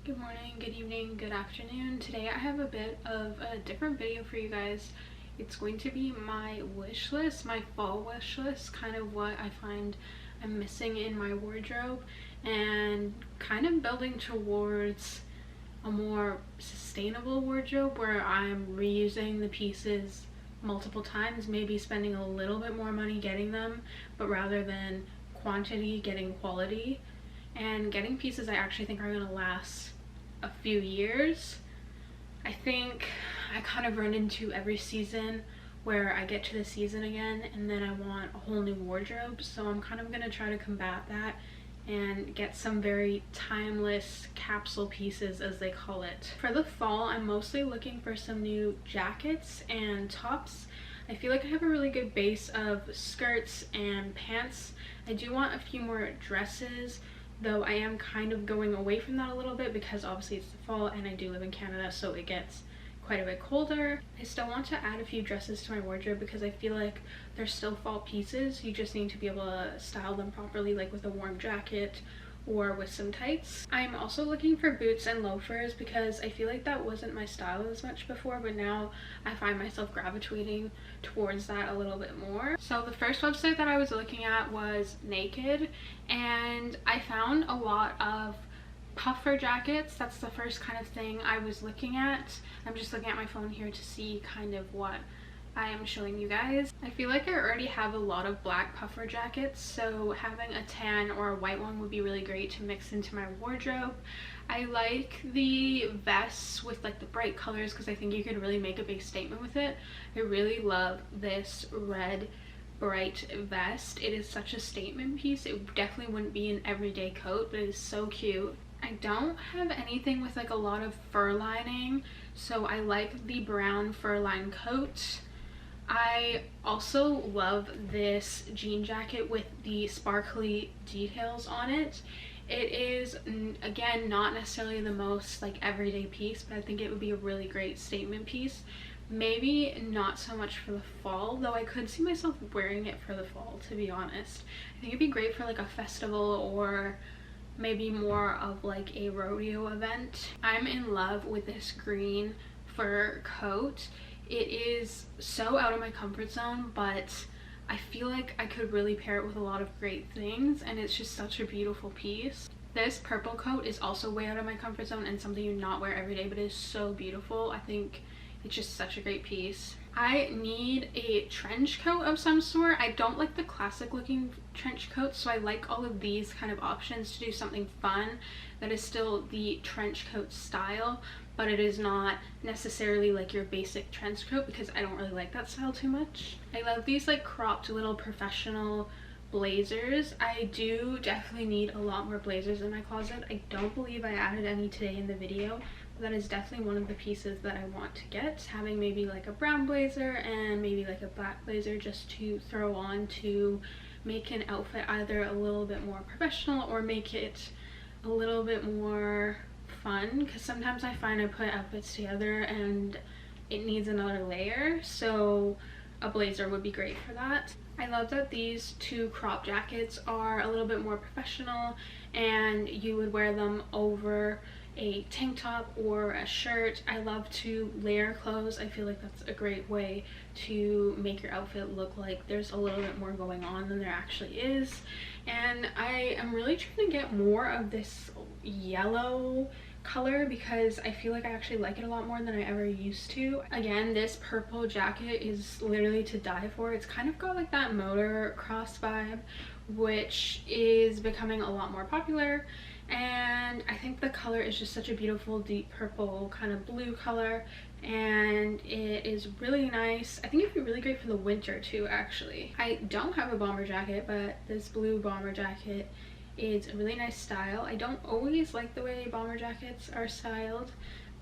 Good morning, good evening, good afternoon. Today I have a bit of a different video for you guys. It's going to be my wish list, my fall wish list, kind of what I find I'm missing in my wardrobe, and kind of building towards a more sustainable wardrobe where I'm reusing the pieces multiple times, maybe spending a little bit more money getting them, but rather than quantity, getting quality, and getting pieces I actually think are going to last a few years. I think I kind of run into every season where I get to the season again and then I want a whole new wardrobe, so I'm kind of going to try to combat that and get some very timeless capsule pieces, as they call it. For the fall, I'm mostly looking for some new jackets and tops. I feel like I have a really good base of skirts and pants. I do want a few more dresses, though I am kind of going away from that a little bit because obviously it's the fall and I do live in Canada, so it gets quite a bit colder. I still want to add a few dresses to my wardrobe because I feel like they're still fall pieces. You just need to be able to style them properly, like with a warm jacket or with some tights. I'm also looking for boots and loafers because I feel like that wasn't my style as much before, but now I find myself gravitating towards that a little bit more. So the first website that I was looking at was Naked, and I found a lot of puffer jackets. That's the first kind of thing I was looking at. I'm just looking at my phone here to see kind of what I am showing you guys. I feel like I already have a lot of black puffer jackets, so having a tan or a white one would be really great to mix into my wardrobe. I like the vests with like the bright colors because I think you could really make a big statement with it. I really love this red bright vest. It is such a statement piece. It definitely wouldn't be an everyday coat, but it is so cute. I don't have anything with like a lot of fur lining, so I like the brown fur lined coat. I also love this jean jacket with the sparkly details on it. It is, again, not necessarily the most like everyday piece, but I think it would be a really great statement piece. Maybe not so much for the fall, though I could see myself wearing it for the fall, to be honest. I think it'd be great for like a festival or maybe more of like a rodeo event. I'm in love with this green fur coat. It is so out of my comfort zone, but I feel like I could really pair it with a lot of great things, and it's just such a beautiful piece. This purple coat is also way out of my comfort zone and something you not wear every day, but it is so beautiful. I think it's just such a great piece. I need a trench coat of some sort. I don't like the classic looking trench coats, so I like all of these kind of options to do something fun that is still the trench coat style, but it is not necessarily like your basic trench coat because I don't really like that style too much. I love these like cropped little professional blazers. I do definitely need a lot more blazers in my closet. I don't believe I added any today in the video, but that is definitely one of the pieces that I want to get. Having maybe like a brown blazer and maybe like a black blazer just to throw on to make an outfit either a little bit more professional or make it a little bit more fun, because sometimes I find I put outfits together and it needs another layer, so a blazer would be great for that. I love that these two crop jackets are a little bit more professional and you would wear them over a tank top or a shirt. I love to layer clothes. I feel like that's a great way to make your outfit look like there's a little bit more going on than there actually is. And I am really trying to get more of this yellow color because I feel like I actually like it a lot more than I ever used to. Again, this purple jacket is literally to die for. It's kind of got like that motocross vibe, which is becoming a lot more popular, and I think the color is just such a beautiful deep purple kind of blue color, and it is really nice. I think it'd be really great for the winter too, actually. I don't have a bomber jacket, but this blue bomber jacket is a really nice style. I don't always like the way bomber jackets are styled,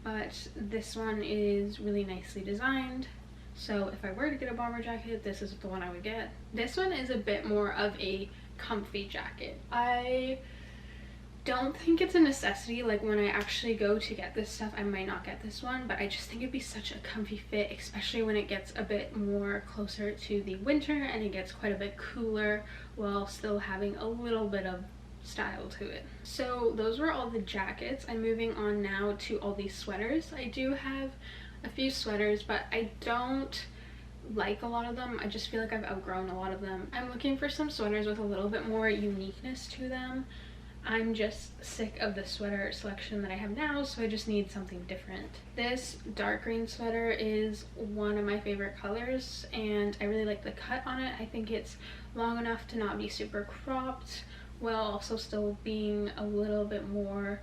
but this one is really nicely designed. So if I were to get a bomber jacket, this is the one I would get. This one is a bit more of a comfy jacket. I don't think it's a necessity. Like when I actually go to get this stuff, I might not get this one, but I just think it'd be such a comfy fit, especially when it gets a bit more closer to the winter and it gets quite a bit cooler while still having a little bit of style to it. So those were all the jackets. I'm moving on now to all these sweaters. I do have a few sweaters, but I don't like a lot of them. I just feel like I've outgrown a lot of them. I'm looking for some sweaters with a little bit more uniqueness to them. I'm just sick of the sweater selection that I have now, so I just need something different. This dark green sweater is one of my favorite colors, and I really like the cut on it. I think it's long enough to not be super cropped, while also still being a little bit more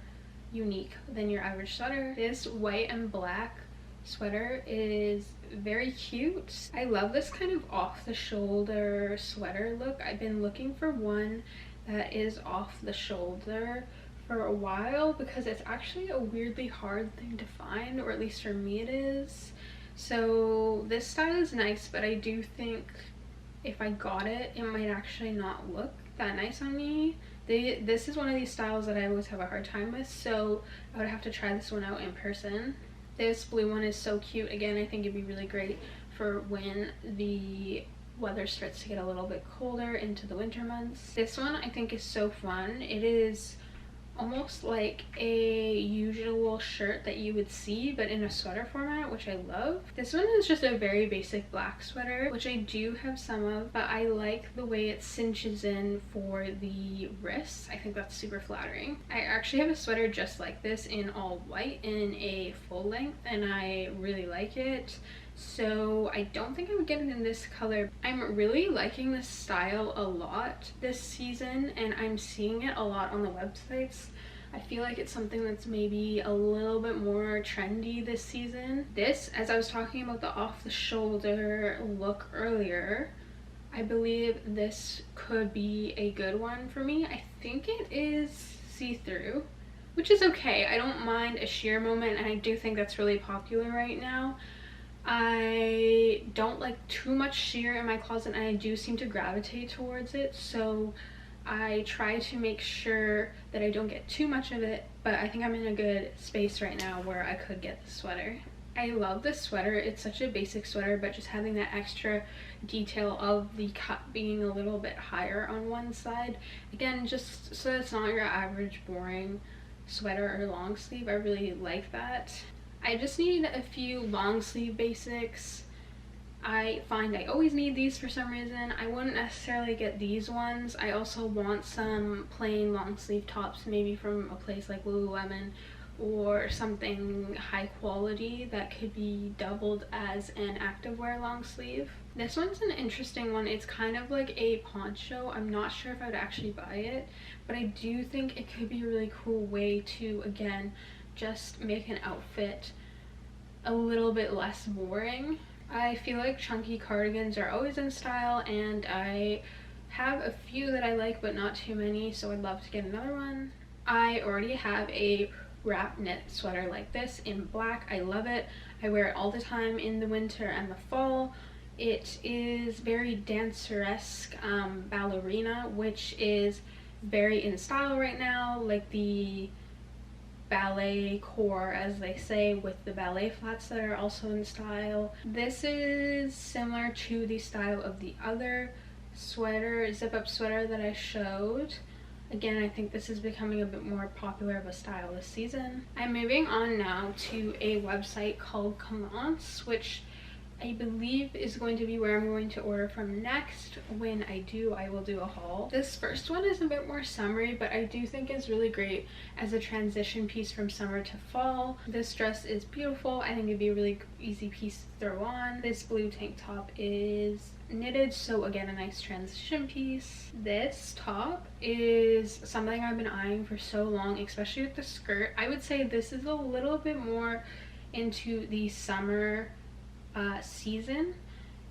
unique than your average sweater. This white and black sweater is very cute. I love this kind of off the shoulder sweater look. I've been looking for one that is off the shoulder for a while because it's actually a weirdly hard thing to find, or at least for me it is. So this style is nice, but I do think if I got it, it might actually not look that nice on me. This is one of these styles that I always have a hard time with, so I would have to try this one out in person. This blue one is so cute. Again, I think it'd be really great for when the weather starts to get a little bit colder into the winter months. This one I think is so fun. It is almost like a usual shirt that you would see, but in a sweater format, which I love. This one is just a very basic black sweater, which I do have some of, but I like the way it cinches in for the wrists. I think that's super flattering. I actually have a sweater just like this in all white in a full length, and I really like it. So I don't think I would get it in this color. I'm really liking this style a lot this season, and I'm seeing it a lot on the websites. I feel like it's something that's maybe a little bit more trendy this season. This, as I was talking about the off the shoulder look earlier, I believe this could be a good one for me. I think it is see-through, which is okay. I don't mind a sheer moment, and I do think that's really popular right now. I don't like too much sheer in my closet, and I do seem to gravitate towards it, so I try to make sure that I don't get too much of it, but I think I'm in a good space right now where I could get the sweater. I love this sweater. It's such a basic sweater, but just having that extra detail of the cut being a little bit higher on one side, again, just so it's not your average boring sweater or long sleeve, I really like that. I just need a few long sleeve basics. I find I always need these for some reason. I wouldn't necessarily get these ones. I also want some plain long sleeve tops, maybe from a place like Lululemon or something high quality that could be doubled as an activewear long sleeve. This one's an interesting one. It's kind of like a poncho. I'm not sure if I would actually buy it, but I do think it could be a really cool way to, again, just make an outfit a little bit less boring. I feel like chunky cardigans are always in style, and I have a few that I like, but not too many, so I'd love to get another one. I already have a wrap knit sweater like this in black. I love it. I wear it all the time in the winter and the fall. It is very dancer-esque ballerina, which is very in style right now, like the ballet core, as they say, with the ballet flats that are also in style. This is similar to the style of the other sweater, zip-up sweater that I showed. Again, I think this is becoming a bit more popular of a style this season. I'm moving on now to a website called Commence, which I believe is going to be where I'm going to order from next. When I do, I will do a haul. This first one is a bit more summery, but I do think is really great as a transition piece from summer to fall. This dress is beautiful. I think it'd be a really easy piece to throw on. This blue tank top is knitted, so again, a nice transition piece. This top is something I've been eyeing for so long, especially with the skirt. I would say this is a little bit more into the summer season,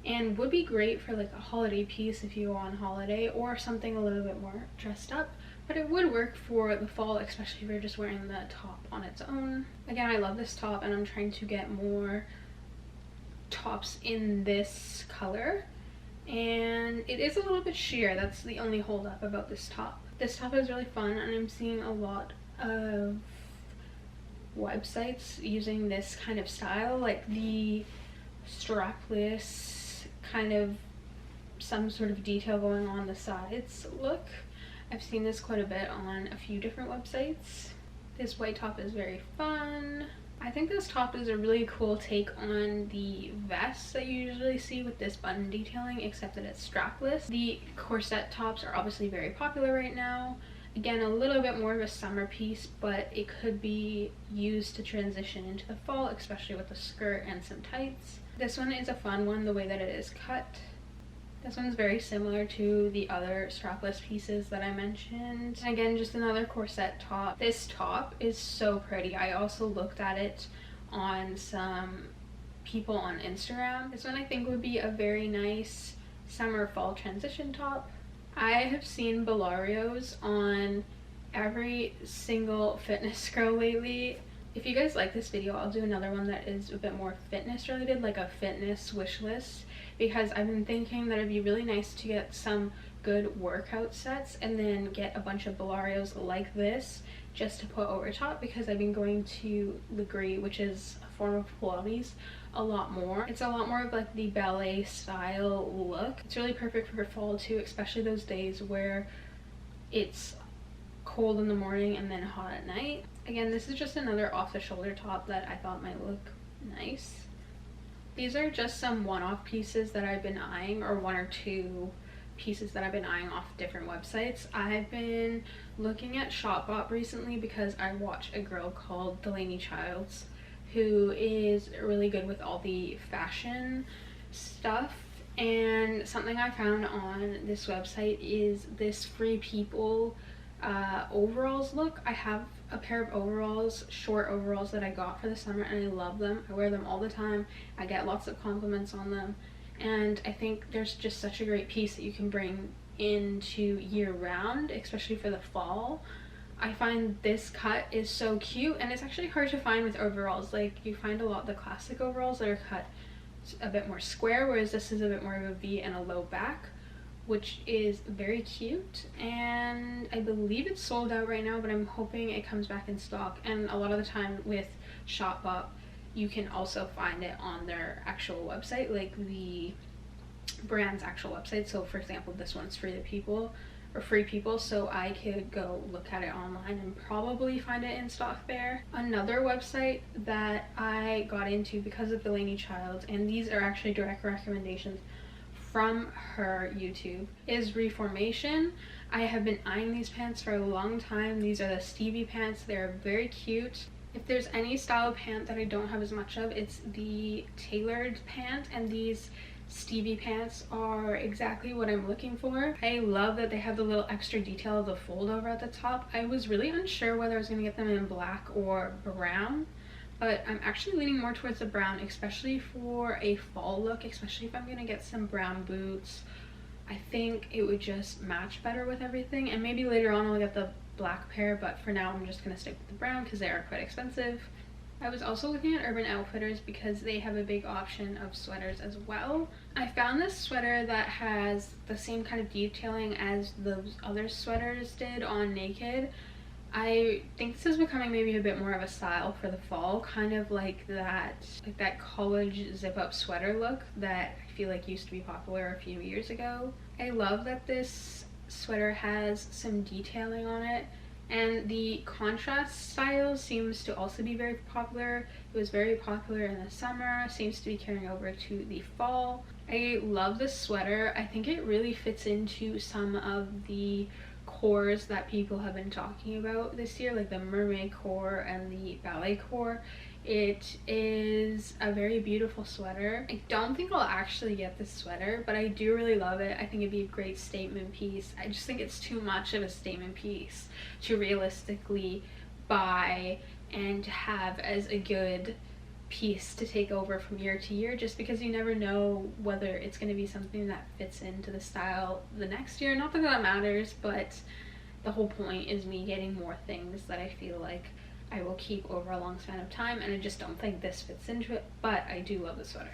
and would be great for like a holiday piece if you go on holiday, or something a little bit more dressed up, but it would work for the fall, especially if you're just wearing the top on its own. Again, I love this top, and I'm trying to get more tops in this color, and it is a little bit sheer. That's the only hold up about this top. This top is really fun, and I'm seeing a lot of websites using this kind of style, like the strapless kind of some sort of detail going on the sides look. I've seen this quite a bit on a few different websites. This white top is very fun. I think this top is a really cool take on the vest that you usually see with this button detailing, except that it's strapless. The corset tops are obviously very popular right now. Again, a little bit more of a summer piece, but it could be used to transition into the fall, especially with a skirt and some tights. This one is a fun one, the way that it is cut. This one's very similar to the other strapless pieces that I mentioned. And again, just another corset top. This top is so pretty. I also looked at it on some people on Instagram. This one I think would be a very nice summer fall transition top. I have seen Bolarios on every single fitness girl lately. If you guys like this video, I'll do another one that is a bit more fitness related, like a fitness wish list, because I've been thinking that it'd be really nice to get some good workout sets and then get a bunch of Bolarios like this just to put over top, because I've been going to Legree, which is a form of Pilates, a lot more. It's a lot more of like the ballet style look. It's really perfect for fall too, especially those days where it's cold in the morning and then hot at night. Again, this is just another off-the-shoulder top that I thought might look nice. These are just some one-off pieces that I've been eyeing, or one or two pieces that I've been eyeing off different websites. I've been looking at Shopbop recently because I watch a girl called Delaney Childs who is really good with all the fashion stuff, and something I found on this website is this Free People overalls look. I have a pair of overalls, short overalls, that I got for the summer and I love them. I wear them all the time. I get lots of compliments on them, and I think there's just such a great piece that you can bring into year round, especially for the fall. I find this cut is so cute, and it's actually hard to find with overalls. Like, you find a lot of the classic overalls that are cut a bit more square, whereas this is a bit more of a V and a low back, which is very cute. And I believe it's sold out right now, but I'm hoping it comes back in stock. And a lot of the time with Shopbop, you can also find it on their actual website, like the brand's actual website. So for example, this one's Free People, so I could go look at it online and probably find it in stock there. Another website that I got into because of Delaney Childs, and these are actually direct recommendations from her YouTube, is Reformation. I have been eyeing these pants for a long time. These are the Stevie pants. They're very cute. If there's any style of pant that I don't have as much of, it's the tailored pant, and these Stevie pants are exactly what I'm looking for. I love that they have the little extra detail of the fold over at the top. I was really unsure whether I was going to get them in black or brown, but I'm actually leaning more towards the brown, especially for a fall look, especially if I'm going to get some brown boots. I think it would just match better with everything, and maybe later on I'll get the black pair, but for now I'm just going to stick with the brown because they are quite expensive. I was also looking at Urban Outfitters because they have a big option of sweaters as well. I found this sweater that has the same kind of detailing as those other sweaters did on Naked. I think this is becoming maybe a bit more of a style for the fall, kind of like that college zip-up sweater look that I feel like used to be popular a few years ago. I love that this sweater has some detailing on it, and the contrast style seems to also be very popular. It was very popular in the summer, seems to be carrying over to the fall. I love this sweater. I think it really fits into some of the cores that people have been talking about this year, like the mermaid core and the ballet core. It is a very beautiful sweater. I don't think I'll actually get this sweater, but I do really love it. I think it'd be a great statement piece. I just think it's too much of a statement piece to realistically buy and have as a good piece to take over from year to year, just because you never know whether it's going to be something that fits into the style the next year. Not that that matters, but the whole point is me getting more things that I feel like I will keep over a long span of time, and I just don't think this fits into it, but I do love the sweater.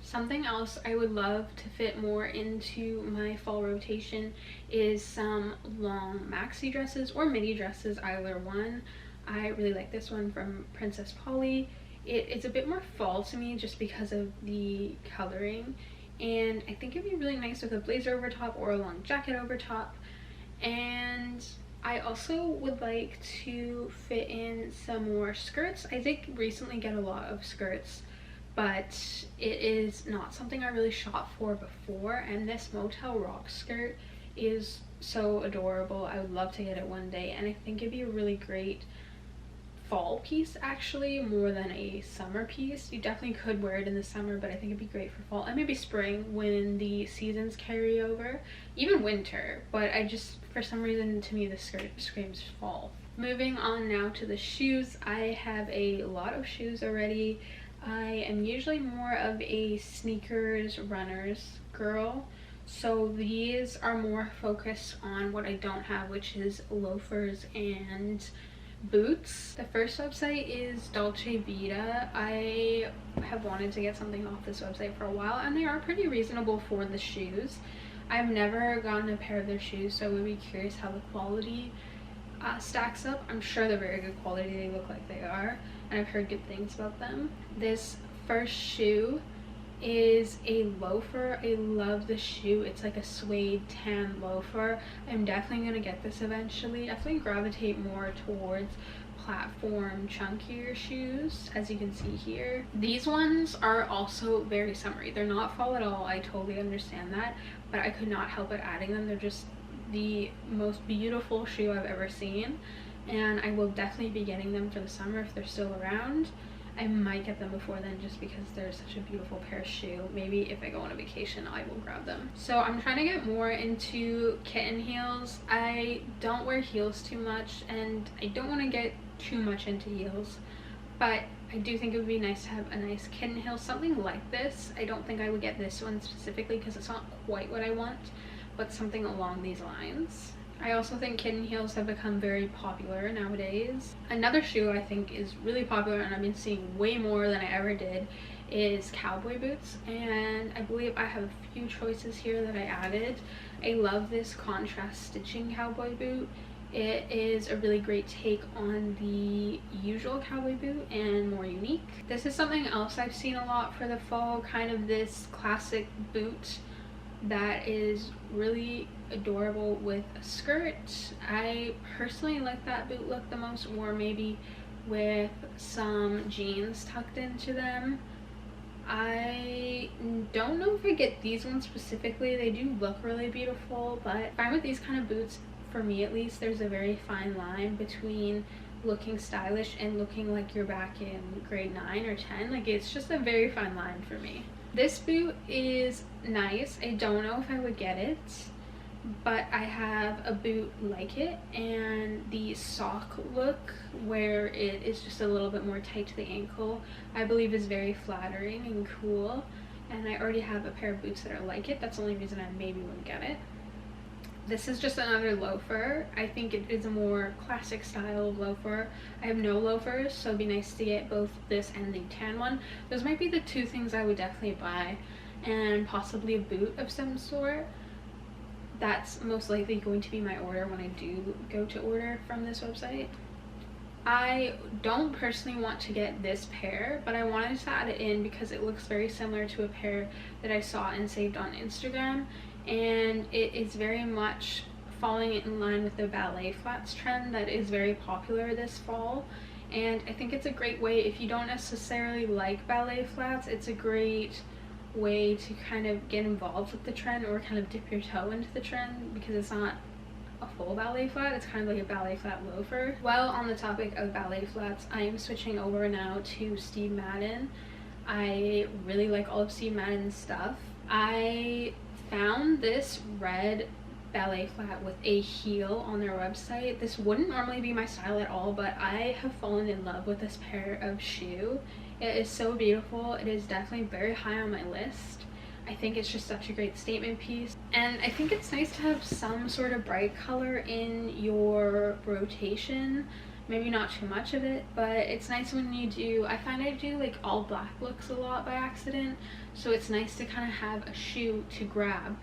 Something else I would love to fit more into my fall rotation is some long maxi dresses or midi dresses, either one. I really like this one from Princess Polly. It's a bit more fall to me just because of the coloring, and I think it'd be really nice with a blazer over top or a long jacket over top. And I also would like to fit in some more skirts. I did recently get a lot of skirts, but it is not something I really shot for before, and this Motel Rock skirt is so adorable. I would love to get it one day, and I think it'd be a really great fall piece, actually, more than a summer piece. You definitely could wear it in the summer, but I think it'd be great for fall and maybe spring when the seasons carry over, even winter. But I just, for some reason, to me, the skirt screams fall. Moving on now to the shoes. I have a lot of shoes already. I am usually more of a sneakers, runners girl, so these are more focused on what I don't have, which is loafers and boots. The first website is Dolce Vita. I have wanted to get something off this website for a while, and they are pretty reasonable for the shoes. I've never gotten a pair of their shoes, so I would be curious how the quality stacks up. I'm sure they're very good quality. They look like they are, and I've heard good things about them. This first shoe is a loafer. I love the shoe. It's like a suede tan loafer. I'm definitely gonna get this eventually. Definitely gravitate more towards platform chunkier shoes, as you can see here. These ones are also very summery. They're not fall at all. I totally understand that, but I could not help but adding them. They're just the most beautiful shoe I've ever seen, and I will definitely be getting them for the summer if they're still around. I might get them before then just because they're such a beautiful pair of shoe. Maybe if I go on a vacation, I will grab them. So I'm trying to get more into kitten heels. I don't wear heels too much, and I don't want to get too much into heels, but I do think it would be nice to have a nice kitten heel, something like this. I don't think I would get this one specifically because it's not quite what I want, but something along these lines. I also think kitten heels have become very popular nowadays. Another shoe I think is really popular, and I've been seeing way more than I ever did, is cowboy boots, and I believe I have a few choices here that I added. I love this contrast stitching cowboy boot. It is a really great take on the usual cowboy boot and more unique. This is something else I've seen a lot for the fall, kind of this classic boot that is really adorable with a skirt. I personally like that boot look the most, or maybe with some jeans tucked into them. I don't know if I get these ones specifically. They do look really beautiful, but fine with these kind of boots. For me at least, there's a very fine line between looking stylish and looking like you're back in grade 9 or 10. Like, it's just a very fine line for me. This boot is nice. I don't know if I would get it, but I have a boot like it, and the sock look where it is just a little bit more tight to the ankle I believe is very flattering and cool, and I already have a pair of boots that are like it. That's the only reason I maybe wouldn't get it. This is just another loafer. I think it is a more classic style of loafer. I have no loafers, so it'd be nice to get both this and the tan one. Those might be the two things I would definitely buy, and possibly a boot of some sort. That's most likely going to be my order when I do go to order from this website. I don't personally want to get this pair, but I wanted to add it in because it looks very similar to a pair that I saw and saved on Instagram, and it is very much falling in line with the ballet flats trend that is very popular this fall. And I think it's a great way, if you don't necessarily like ballet flats, it's a great way to kind of get involved with the trend, or kind of dip your toe into the trend, because it's not a full ballet flat, it's kind of like a ballet flat loafer. While on the topic of ballet flats, I am switching over now to Steve Madden. I really like all of Steve Madden's stuff. I found this red ballet flat with a heel on their website. This wouldn't normally be my style at all, but I have fallen in love with this pair of shoe. It is so beautiful. It is definitely very high on my list. I think it's just such a great statement piece, and I think it's nice to have some sort of bright color in your rotation. Maybe not too much of it, but it's nice when you do. I find I do like all black looks a lot by accident, so it's nice to kind of have a shoe to grab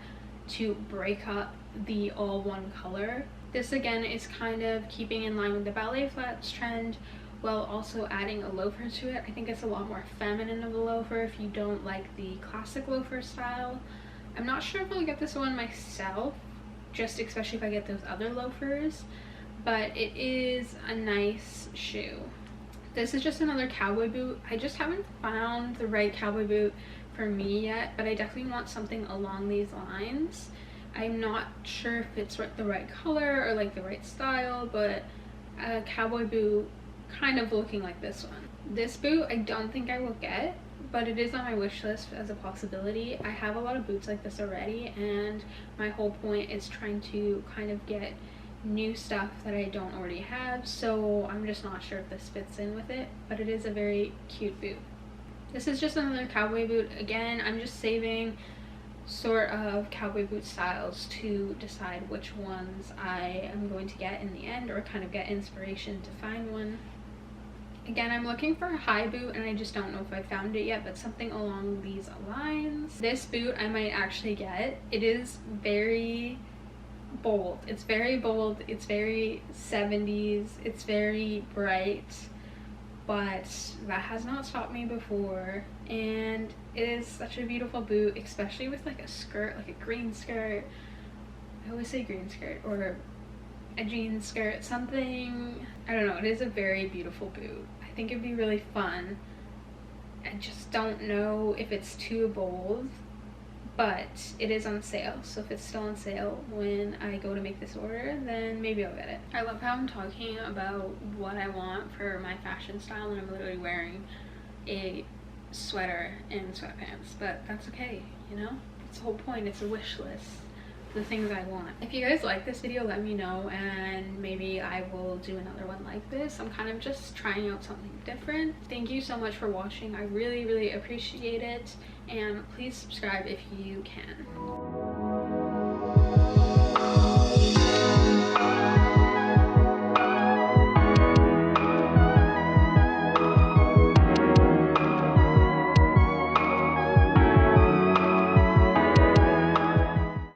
to break up the all one color. This again is kind of keeping in line with the ballet flats trend, while also adding a loafer to it. I think it's a lot more feminine of a loafer if you don't like the classic loafer style. I'm not sure if I'll get this one myself, just especially if I get those other loafers, but it is a nice shoe. This is just another cowboy boot. I just haven't found the right cowboy boot for me yet, but I definitely want something along these lines. I'm not sure if it's the right color or like the right style, but a cowboy boot kind of looking like this one. This boot I don't think I will get, but it is on my wish list as a possibility. I have a lot of boots like this already, and my whole point is trying to kind of get new stuff that I don't already have, so I'm just not sure if this fits in with it, but it is a very cute boot. This is just another cowboy boot. Again, I'm just saving sort of cowboy boot styles to decide which ones I am going to get in the end, or kind of get inspiration to find one. Again, I'm looking for a high boot and I just don't know if I found it yet, but something along these lines. This boot I might actually get. It is very bold. It's very bold. It's very 70s. It's very bright, but that has not stopped me before, and it is such a beautiful boot, especially with like a skirt, like a green skirt. I always say green skirt, or a jean skirt, something. I don't know, it is a very beautiful boot. I think it'd be really fun. I just don't know if it's too bold, but it is on sale, so if it's still on sale when I go to make this order, then maybe I'll get it. I love how I'm talking about what I want for my fashion style and I'm literally wearing a sweater and sweatpants, but that's okay, you know? It's the whole point. It's a wish list, the things I want. If you guys like this video, let me know, and maybe I will do another one like this. I'm kind of just trying out something different. Thank you so much for watching. I really appreciate it, and please subscribe if you can.